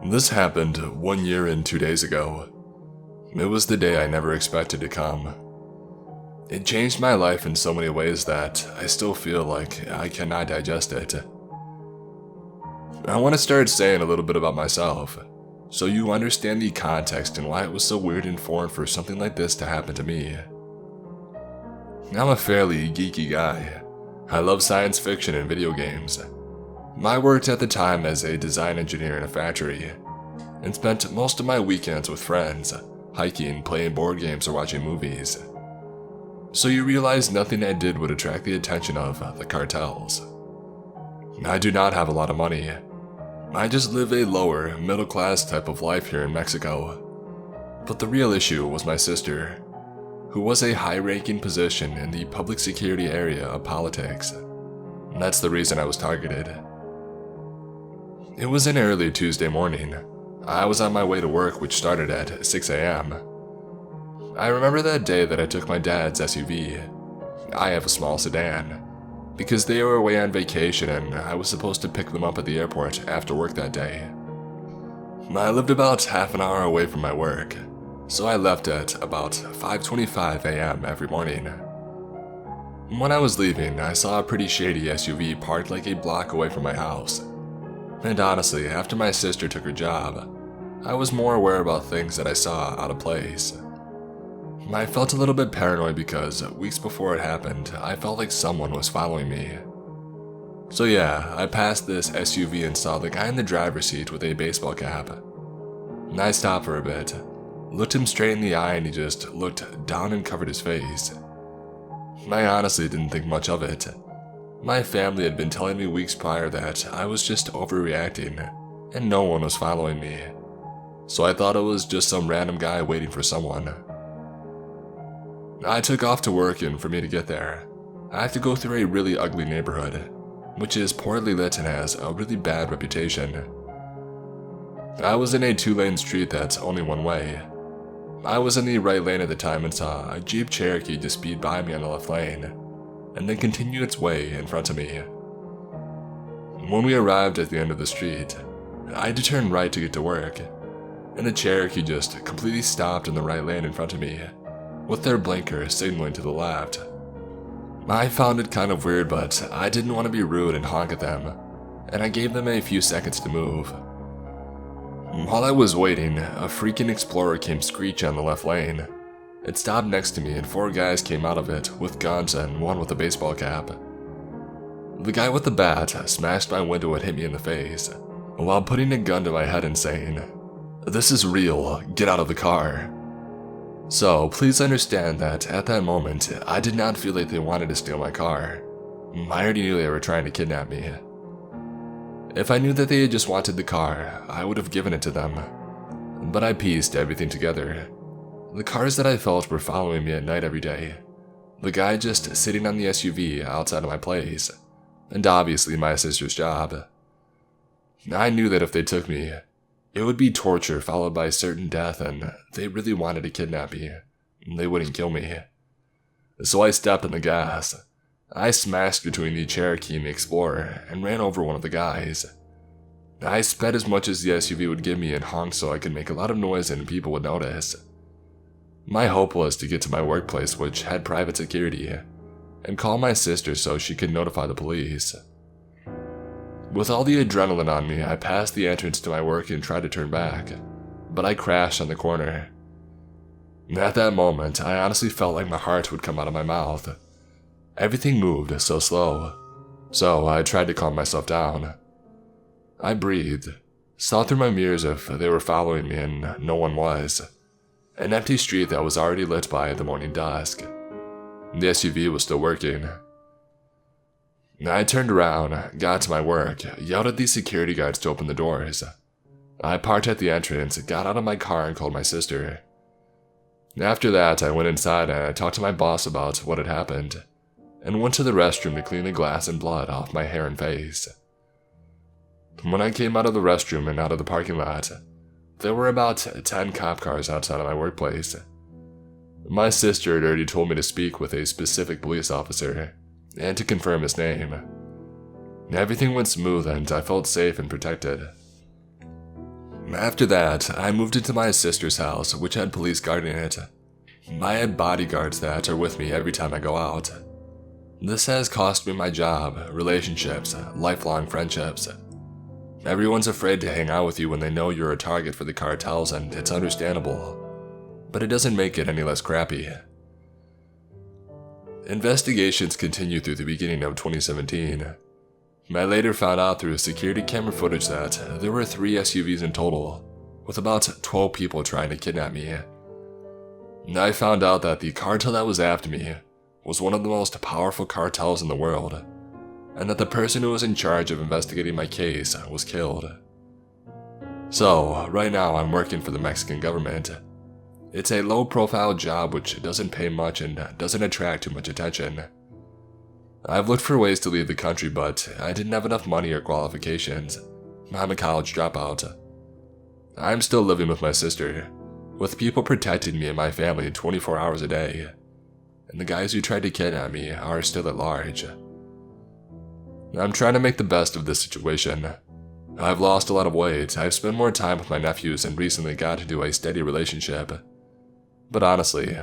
This happened 1 year and 2 days ago. It was the day I never expected to come. It changed my life in so many ways that I still feel like I cannot digest it. I want to start saying a little bit about myself, so you understand the context and why it was so weird and foreign for something like this to happen to me. I'm a fairly geeky guy. I love science fiction and video games. I worked at the time as a design engineer in a factory, and spent most of my weekends with friends, hiking, playing board games, or watching movies. So you realize nothing I did would attract the attention of the cartels. I do not have a lot of money. I just live a lower, middle-class type of life here in Mexico. But the real issue was my sister, who was a high-ranking position in the public security area of politics. That's the reason I was targeted. It was an early Tuesday morning. I was on my way to work, which started at 6 a.m. I remember that day that I took my dad's SUV. I have a small sedan, because they were away on vacation and I was supposed to pick them up at the airport after work that day. I lived about half an hour away from my work, so I left at about 5:25 a.m. every morning. When I was leaving, I saw a pretty shady SUV parked like a block away from my house. And honestly, after my sister took her job, I was more aware about things that I saw out of place. I felt a little bit paranoid because weeks before it happened, I felt like someone was following me. So yeah, I passed this SUV and saw the guy in the driver's seat with a baseball cap. And I stopped for a bit, looked him straight in the eye, and he just looked down and covered his face. I honestly didn't think much of it. My family had been telling me weeks prior that I was just overreacting, and no one was following me. So I thought it was just some random guy waiting for someone. I took off to work, and for me to get there, I have to go through a really ugly neighborhood, which is poorly lit and has a really bad reputation. I was in a 2-lane street that's only one way. I was in the right lane at the time and saw a Jeep Cherokee just speed by me on the left lane, and then continue its way in front of me. When we arrived at the end of the street, I had to turn right to get to work, and the Cherokee just completely stopped in the right lane in front of me, with their blinker signaling to the left. I found it kind of weird, but I didn't want to be rude and honk at them, and I gave them a few seconds to move. While I was waiting, a freaking Explorer came screeching on the left lane. It stopped next to me and 4 guys came out of it with guns and one with a baseball cap. The guy with the bat smashed my window and hit me in the face, while putting a gun to my head and saying, "This is real, get out of the car." So please understand that at that moment, I did not feel like they wanted to steal my car. I already knew they were trying to kidnap me. If I knew that they had just wanted the car, I would have given it to them. But I pieced everything together. The cars that I felt were following me at night every day. The guy just sitting on the SUV outside of my place. And obviously my sister's job. I knew that if they took me, it would be torture followed by certain death, and they really wanted to kidnap me. They wouldn't kill me. So I stepped on the gas. I smashed between the Cherokee and the Explorer and ran over one of the guys. I sped as much as the SUV would give me and honked so I could make a lot of noise and people would notice. My hope was to get to my workplace, which had private security, and call my sister so she could notify the police. With all the adrenaline on me, I passed the entrance to my work and tried to turn back, but I crashed on the corner. At that moment, I honestly felt like my heart would come out of my mouth. Everything moved so slow, so I tried to calm myself down. I breathed, saw through my mirrors if they were following me, and no one was. An empty street that was already lit by the morning dusk. The SUV was still working. I turned around, got to my work, yelled at the security guards to open the doors. I parked at the entrance, got out of my car, and called my sister. After that, I went inside and I talked to my boss about what had happened, and went to the restroom to clean the glass and blood off my hair and face. When I came out of the restroom and out of the parking lot, there were about 10 cop cars outside of my workplace. My sister had already told me to speak with a specific police officer, and to confirm his name. Everything went smooth and I felt safe and protected. After that, I moved into my sister's house, which had police guarding it. I had bodyguards that are with me every time I go out. This has cost me my job, relationships, lifelong friendships. Everyone's afraid to hang out with you when they know you're a target for the cartels, and it's understandable. But it doesn't make it any less crappy. Investigations continued through the beginning of 2017. I later found out through security camera footage that there were 3 SUVs in total, with about 12 people trying to kidnap me. I found out that the cartel that was after me was one of the most powerful cartels in the world, and that the person who was in charge of investigating my case was killed. So, right now I'm working for the Mexican government. It's a low-profile job which doesn't pay much and doesn't attract too much attention. I've looked for ways to leave the country, but I didn't have enough money or qualifications. I'm a college dropout. I'm still living with my sister, with people protecting me and my family 24 hours a day, and the guys who tried to kidnap me are still at large. I'm trying to make the best of this situation. I've lost a lot of weight, I've spent more time with my nephews, and recently got into a steady relationship. But honestly,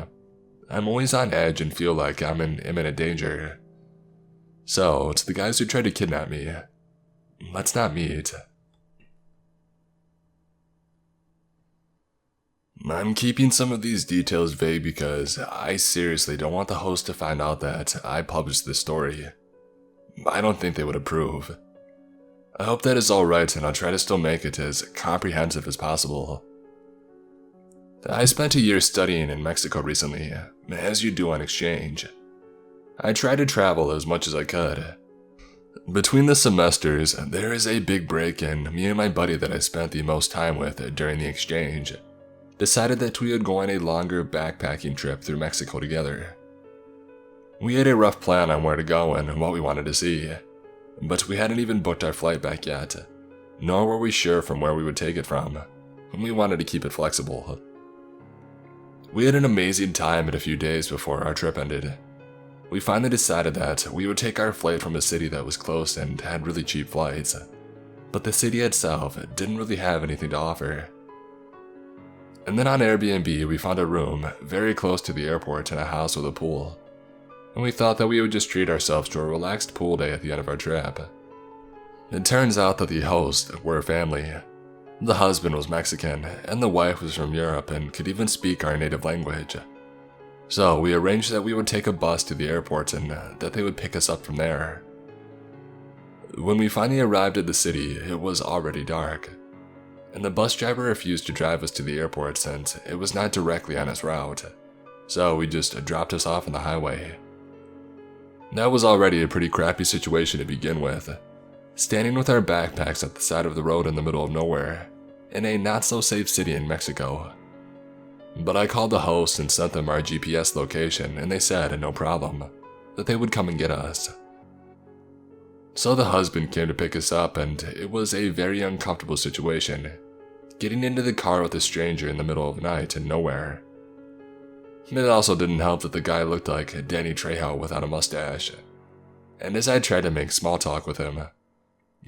I'm always on edge and feel like I'm in imminent danger. So, to the guys who tried to kidnap me, let's not meet. I'm keeping some of these details vague because I seriously don't want the host to find out that I published this story. I don't think they would approve. I hope that is alright, and I'll try to still make it as comprehensive as possible. I spent a year studying in Mexico recently, as you do on exchange. I tried to travel as much as I could. Between the semesters, there is a big break, and me and my buddy that I spent the most time with during the exchange decided that we would go on a longer backpacking trip through Mexico together. We had a rough plan on where to go and what we wanted to see, but we hadn't even booked our flight back yet, nor were we sure from where we would take it from, and we wanted to keep it flexible. We had an amazing time in a few days before our trip ended. We finally decided that we would take our flight from a city that was close and had really cheap flights, but the city itself didn't really have anything to offer. And then on Airbnb we found a room very close to the airport in a house with a pool, and we thought that we would just treat ourselves to a relaxed pool day at the end of our trip. It turns out that the hosts were a family. The husband was Mexican, and the wife was from Europe and could even speak our native language. So we arranged that we would take a bus to the airport and that they would pick us up from there. When we finally arrived at the city, it was already dark, and the bus driver refused to drive us to the airport since it was not directly on his route, so he just dropped us off on the highway. That was already a pretty crappy situation to begin with, standing with our backpacks at the side of the road in the middle of nowhere, in a not-so-safe city in Mexico. But I called the host and sent them our GPS location, and they said no problem, that they would come and get us. So the husband came to pick us up, and it was a very uncomfortable situation, getting into the car with a stranger in the middle of the night and nowhere. It also didn't help that the guy looked like Danny Trejo without a mustache, and as I tried to make small talk with him,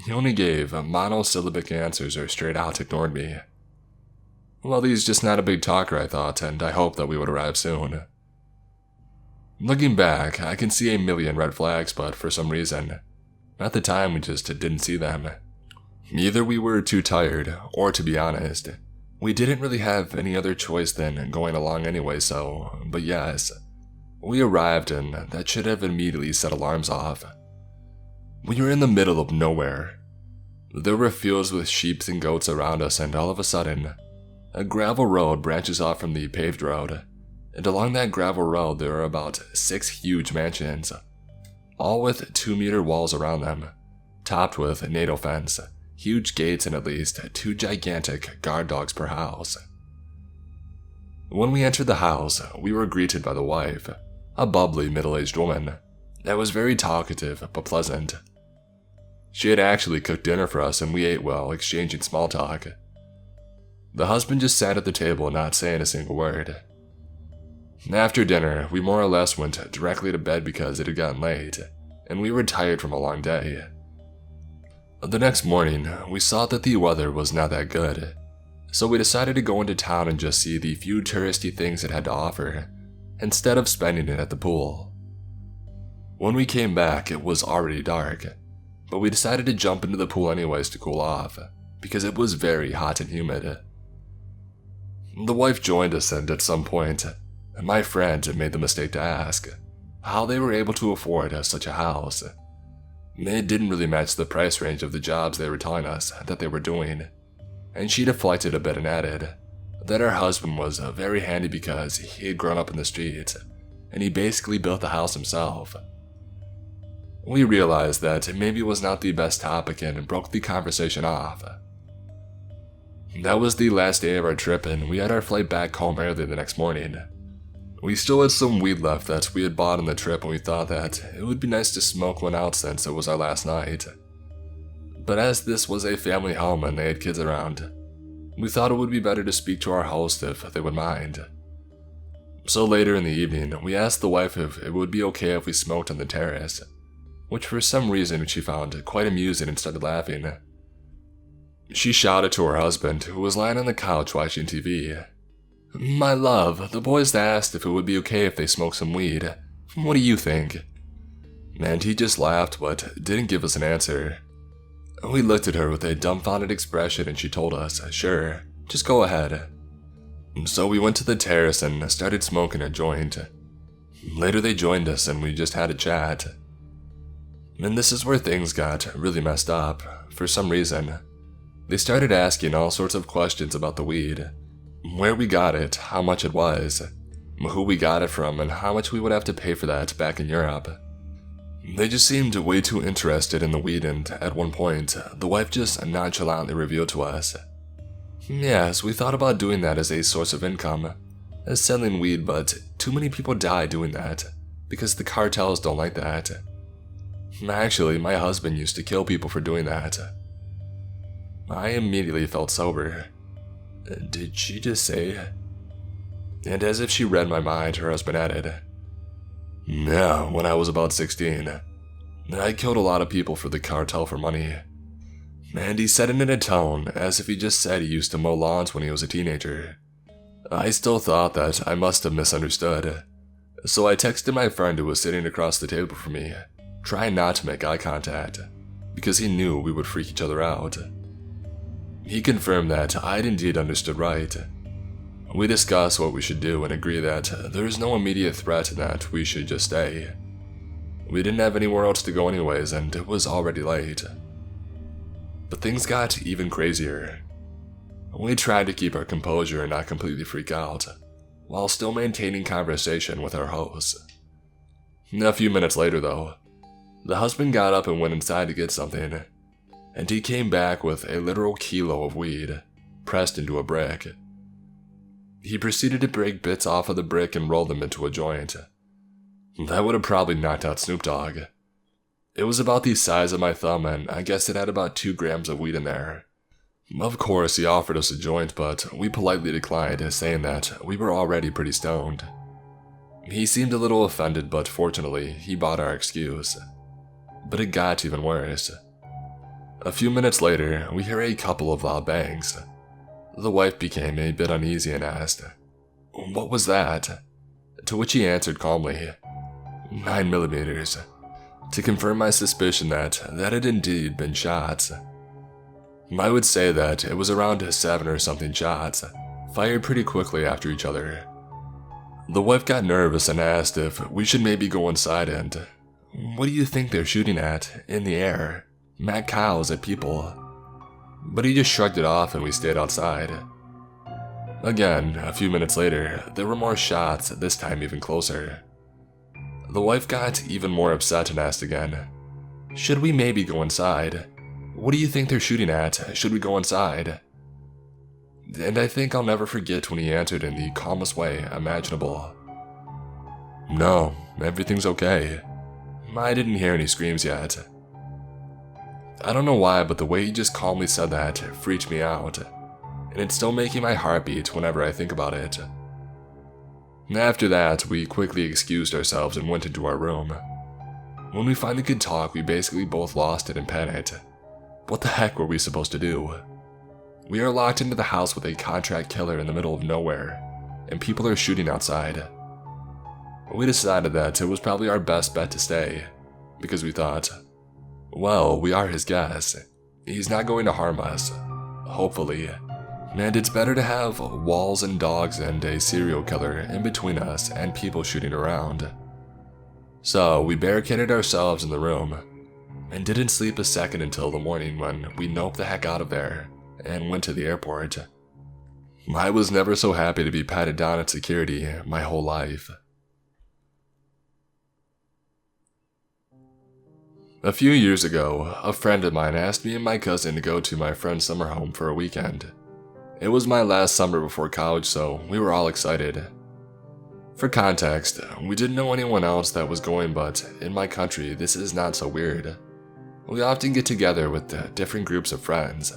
he only gave monosyllabic answers or straight out ignored me. Well, he's just not a big talker, I thought, and I hoped that we would arrive soon. Looking back, I can see a million red flags, but for some reason, at the time we just didn't see them. Either we were too tired, or to be honest, we didn't really have any other choice than going along anyway, but yes, we arrived and that should have immediately set alarms off. We were in the middle of nowhere. There were fields with sheep and goats around us, and all of a sudden, a gravel road branches off from the paved road, and along that gravel road there are about 6 huge mansions, all with 2-meter walls around them, topped with NATO fence, huge gates, and at least 2 gigantic guard dogs per house. When we entered the house, we were greeted by the wife, a bubbly middle-aged woman that was very talkative but pleasant. She had actually cooked dinner for us, and we ate well, exchanging small talk. The husband just sat at the table, not saying a single word. After dinner, we more or less went directly to bed because it had gotten late, and we were tired from a long day. The next morning, we saw that the weather was not that good. so we decided to go into town and just see the few touristy things it had to offer, instead of spending it at the pool. When we came back, it was already dark, but we decided to jump into the pool anyways to cool off, because it was very hot and humid. The wife joined us, and at some point, my friend made the mistake to ask how they were able to afford such a house. It didn't really match the price range of the jobs they were telling us that they were doing, and she deflected a bit and added that her husband was very handy because he had grown up in the streets, and he basically built the house himself. We realized that maybe it was not the best topic and broke the conversation off. That was the last day of our trip, and we had our flight back home early the next morning. We still had some weed left that we had bought on the trip, and we thought that it would be nice to smoke one out since it was our last night. But as this was a family home and they had kids around, we thought it would be better to speak to our host if they would mind. So later in the evening, we asked the wife if it would be okay if we smoked on the terrace, which for some reason she found quite amusing and started laughing. She shouted to her husband, who was lying on the couch watching TV, "My love, the boys asked if it would be okay if they smoked some weed. What do you think?" And he just laughed but didn't give us an answer. We looked at her with a dumbfounded expression and she told us, "Sure, just go ahead." So we went to the terrace and started smoking a joint. Later they joined us and we just had a chat. And this is where things got really messed up. For some reason, they started asking all sorts of questions about the weed. Where we got it, how much it was, who we got it from, and how much we would have to pay for that back in Europe. They just seemed way too interested in the weed, and at one point, the wife just nonchalantly revealed to us, "Yes, we thought about doing that as a source of income, as selling weed, but too many people die doing that, because the cartels don't like that. Actually, my husband used to kill people for doing that." I immediately felt sober. Did she just say? And as if she read my mind, her husband added, "Yeah, when I was about 16, I killed a lot of people for the cartel for money." And he said it in a tone as if he just said he used to mow lawns when he was a teenager. I still thought that I must have misunderstood, so I texted my friend who was sitting across the table from me, trying not to make eye contact, because he knew we would freak each other out. He confirmed that I'd indeed understood right. We discussed what we should do and agreed that there is no immediate threat and that we should just stay. We didn't have anywhere else to go anyways, and it was already late. But things got even crazier. We tried to keep our composure and not completely freak out, while still maintaining conversation with our host. A few minutes later though, the husband got up and went inside to get something, and he came back with a literal kilo of weed, pressed into a brick. He proceeded to break bits off of the brick and roll them into a joint. That would have probably knocked out Snoop Dogg. It was about the size of my thumb, and I guess it had about 2 grams of weed in there. Of course, he offered us a joint, but we politely declined, saying that we were already pretty stoned. He seemed a little offended, but fortunately, he bought our excuse. But it got even worse. A few minutes later, we hear a couple of loud bangs. The wife became a bit uneasy and asked, "What was that?" To which he answered calmly, 9mm, to confirm my suspicion that had indeed been shots. I would say that it was around 7 or something shots, fired pretty quickly after each other. The wife got nervous and asked if we should maybe go inside and, "What do you think they're shooting at, in the air? Mad cows at people?" But he just shrugged it off and we stayed outside. Again, a few minutes later, there were more shots, this time even closer. The wife got even more upset and asked again, "Should we maybe go inside? What do you think they're shooting at? Should we go inside?" And I think I'll never forget when he answered in the calmest way imaginable, "No, everything's okay. I didn't hear any screams yet." I don't know why, but the way he just calmly said that freaked me out, and it's still making my heart beat whenever I think about it. After that, we quickly excused ourselves and went into our room. When we finally could talk, we basically both lost it and panicked. What the heck were we supposed to do? We are locked into the house with a contract killer in the middle of nowhere, and people are shooting outside. We decided that it was probably our best bet to stay, because we thought, well, we are his guests. He's not going to harm us, hopefully. And it's better to have walls and dogs and a serial killer in between us and people shooting around. So we barricaded ourselves in the room, and didn't sleep a second until the morning when we noped the heck out of there and went to the airport. I was never so happy to be patted down at security my whole life. A few years ago, a friend of mine asked me and my cousin to go to my friend's summer home for a weekend. It was my last summer before college, so we were all excited. For context, we didn't know anyone else that was going, but in my country, this is not so weird. We often get together with different groups of friends.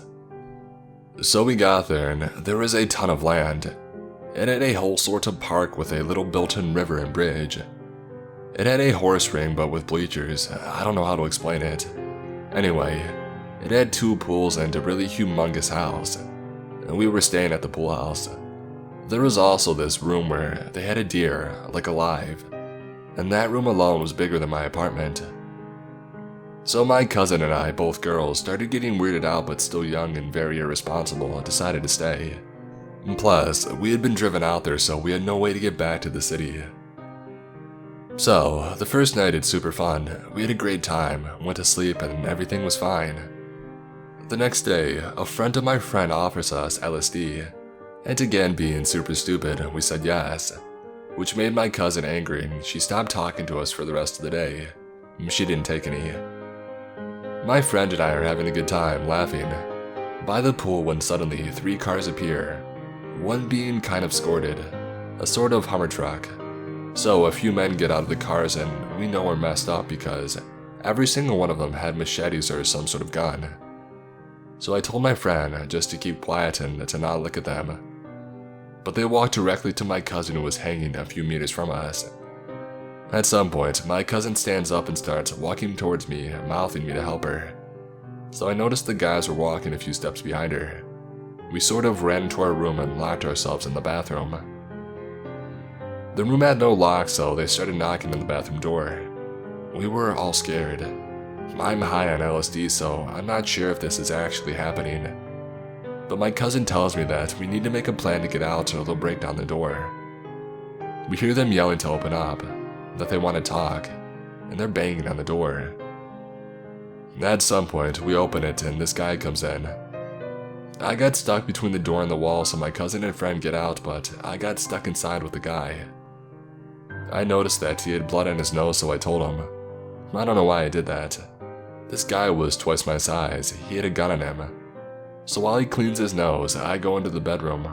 So we got there, and there was a ton of land. It had a whole sort of park with a little built-in river and bridge. It had a horse ring but with bleachers. I don't know how to explain it. Anyway, it had 2 pools and a really humongous house. And we were staying at the pool house. There was also this room where they had a deer, like alive. And that room alone was bigger than my apartment. So my cousin and I, both girls, started getting weirded out but still young and very irresponsible, and decided to stay. And plus, we had been driven out there, so we had no way to get back to the city. So, the first night it's super fun. We had a great time, went to sleep, and everything was fine. The next day, a friend of my friend offers us LSD, and again being super stupid, we said yes, which made my cousin angry and she stopped talking to us for the rest of the day. She didn't take any. My friend and I are having a good time, laughing, by the pool when suddenly 3 cars appear, one being kind of escorted, a sort of Hummer truck. So a few men get out of the cars and we know we're messed up because every single one of them had machetes or some sort of gun. So I told my friend just to keep quiet and to not look at them. But they walked directly to my cousin who was hanging a few meters from us. At some point, my cousin stands up and starts walking towards me, mouthing me to help her. So I noticed the guys were walking a few steps behind her. We sort of ran into our room and locked ourselves in the bathroom. The room had no lock, so they started knocking on the bathroom door. We were all scared. I'm high on LSD, so I'm not sure if this is actually happening. But my cousin tells me that we need to make a plan to get out or they'll break down the door. We hear them yelling to open up, that they want to talk, and they're banging on the door. At some point, we open it and this guy comes in. I got stuck between the door and the wall, so my cousin and friend get out, but I got stuck inside with the guy. I noticed that he had blood on his nose, so I told him. I don't know why I did that. This guy was twice my size, he had a gun on him. So while he cleans his nose, I go into the bedroom,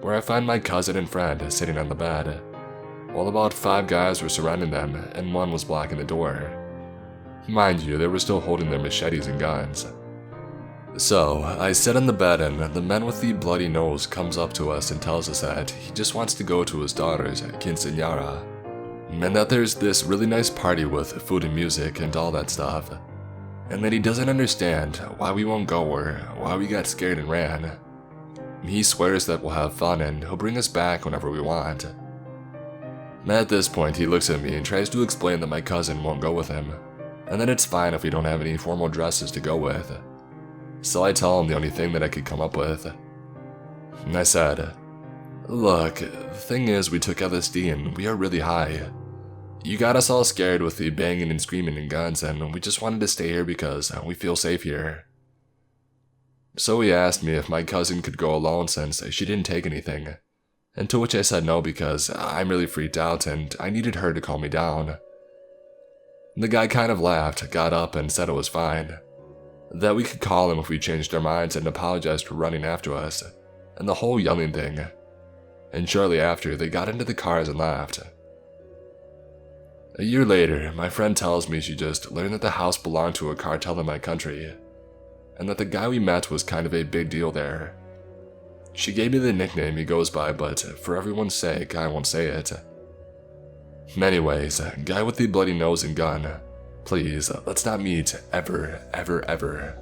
where I find my cousin and friend sitting on the bed, while about 5 guys were surrounding them and 1 was blocking the door. Mind you, they were still holding their machetes and guns. So, I sit on the bed and the man with the bloody nose comes up to us and tells us that he just wants to go to his daughter's quinceañera, and that there's this really nice party with food and music and all that stuff, and that he doesn't understand why we won't go or why we got scared and ran. He swears that we'll have fun and he'll bring us back whenever we want. At this point, he looks at me and tries to explain that my cousin won't go with him, and that it's fine if we don't have any formal dresses to go with. So I tell him the only thing that I could come up with. And I said, look, the thing is we took LSD and we are really high. You got us all scared with the banging and screaming and guns, and we just wanted to stay here because we feel safe here. So he asked me if my cousin could go alone since she didn't take anything, and to which I said no because I'm really freaked out and I needed her to calm me down. The guy kind of laughed, got up and said it was fine, that we could call him if we changed our minds, and apologized for running after us, and the whole yelling thing. And shortly after, they got into the cars and left. A year later, my friend tells me she just learned that the house belonged to a cartel in my country, and that the guy we met was kind of a big deal there. She gave me the nickname he goes by, but for everyone's sake, I won't say it. Anyways, guy with the bloody nose and gun, please, let's not meet ever, ever, ever.